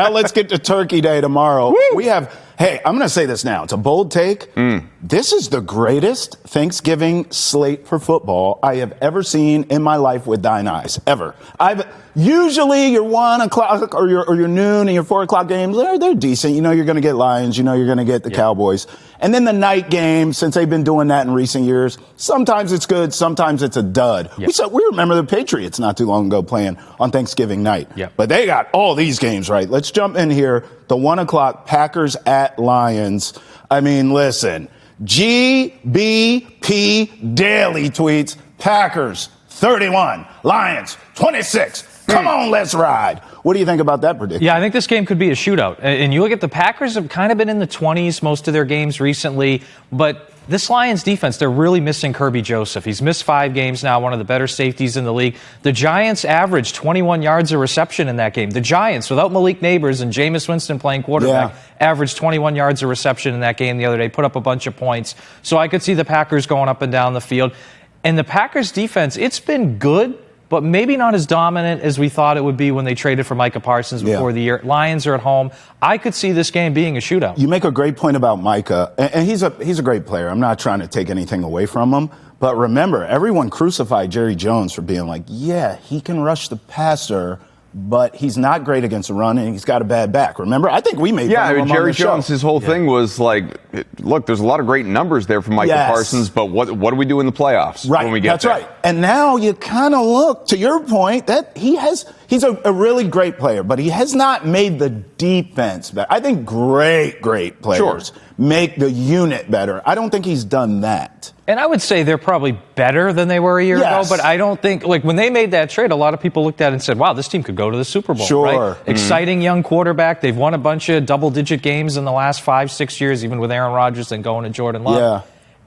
Now let's get to Turkey Day tomorrow. We have, hey, I'm going to say this now. It's a bold take. This is the greatest Thanksgiving slate for football I have ever seen in my life with thine eyes, ever. Usually your 1 o'clock or your noon and your 4 o'clock games, they're decent. You know you're going to get Lions. You know you're going to get the Cowboys. And then the night game, since they've been doing that in recent years, sometimes it's good, sometimes it's a dud. We remember the Patriots not too long ago playing on Thanksgiving night. But they got all these games right. Let's jump in here. The 1 o'clock Packers at Lions. I mean, listen, GBP Daily tweets, Packers 31, Lions 26. Come on, let's ride. What do you think about that prediction? Yeah, I think this game could be a shootout. And you look at the Packers have kind of been in the 20s most of their games recently, but this Lions defense, they're really missing Kirby Joseph. He's missed 5 games now, one of the better safeties in the league. The Giants averaged 21 yards of reception in that game. The Giants, without Malik Neighbors and Jameis Winston playing quarterback, averaged 21 yards of reception in that game the other day, put up a bunch of points. So I could see the Packers going up and down the field. And the Packers defense, it's been good, but maybe not as dominant as we thought it would be when they traded for Micah Parsons before the year. Lions are at home. I could see this game being a shootout. You make a great point about Micah, and he's a great player. I'm not trying to take anything away from him. But remember, everyone crucified Jerry Jones for being like, yeah, he can rush the passer, but he's not great against the run, and he's got a bad back. Remember? I think we made fun of him Jerry on the Jones, show. his whole thing was like, look, there's a lot of great numbers there for Micah Parsons, but what do we do in the playoffs when we get there? That's right. And now you kind of look, to your point, that he's a really great player, but he has not made the defense better. I think great players make the unit better. I don't think he's done that. And I would say they're probably better than they were a year ago, but I don't think, like, when they made that trade, a lot of people looked at it and said, wow, this team could go to the Super Bowl, right? Exciting young quarterback. They've won a bunch of double-digit games in the last 5-6 years, even with Aaron Rodgers and going to Jordan Love.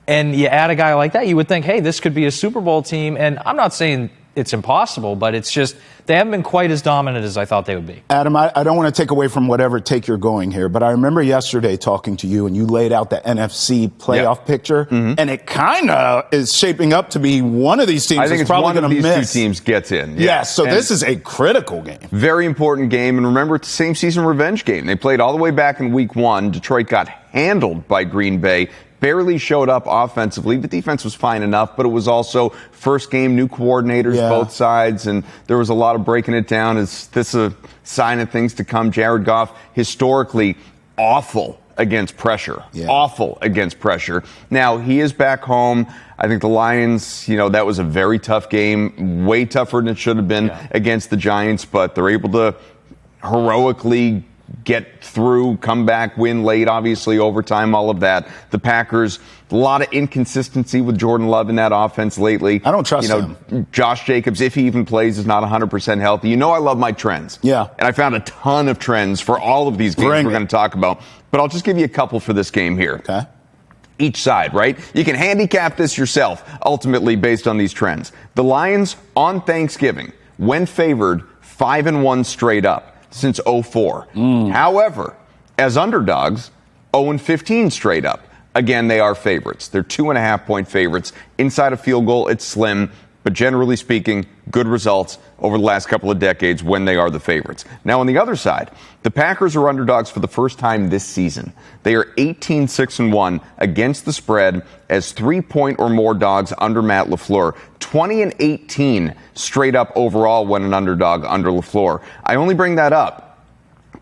And you add a guy like that, you would think, hey, this could be a Super Bowl team. And I'm not saying it's impossible, but it's just they haven't been quite as dominant as I thought they would be. Adam, I don't want to take away from whatever take you're going here, but I remember yesterday talking to you, and you laid out the NFC playoff picture, and it kind of is shaping up to be one of these teams I think is probably going to miss. One of these 2 teams gets in. Yes, so this is a critical game. Very important game, and remember, it's the same season revenge game. They played all the way back in Week 1. Detroit got handled by Green Bay. Barely showed up offensively. The defense was fine enough, but it was also first game, new coordinators, both sides, and there was a lot of breaking it down. Is this a sign of things to come? Jared Goff, historically awful against pressure. Awful against pressure. Now, he is back home. I think the Lions, that was a very tough game, way tougher than it should have been against the Giants, but they're able to heroically get through, come back, win late, obviously, overtime, all of that. The Packers, a lot of inconsistency with Jordan Love in that offense lately. I don't trust him. Josh Jacobs, if he even plays, is not 100% healthy. I love my trends. And I found a ton of trends for all of these games we're going to talk about. But I'll just give you a couple for this game here. Each side, right? You can handicap this yourself, ultimately, based on these trends. The Lions, on Thanksgiving, when favored, 5-1 straight up since 2004. However, as underdogs, 0-15 straight up. Again, they are favorites. They're 2.5-point favorites. Inside a field goal, it's slim, but generally speaking, good results over the last couple of decades when they are the favorites. Now, on the other side, the Packers are underdogs for the first time this season. They are 18-6-1 against the spread as 3-point or more dogs under Matt LaFleur. 20-18 straight up overall when an underdog under LaFleur. I only bring that up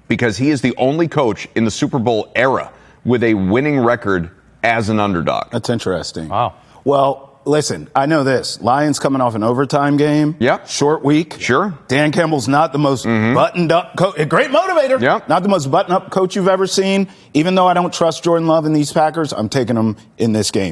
because he is the only coach in the Super Bowl era with a winning record as an underdog. That's interesting. Wow. Well, listen, I know this. Lions coming off an overtime game. Short week. Dan Campbell's not the most buttoned up coach. A great motivator. Not the most buttoned up coach you've ever seen. Even though I don't trust Jordan Love in these Packers, I'm taking him in this game.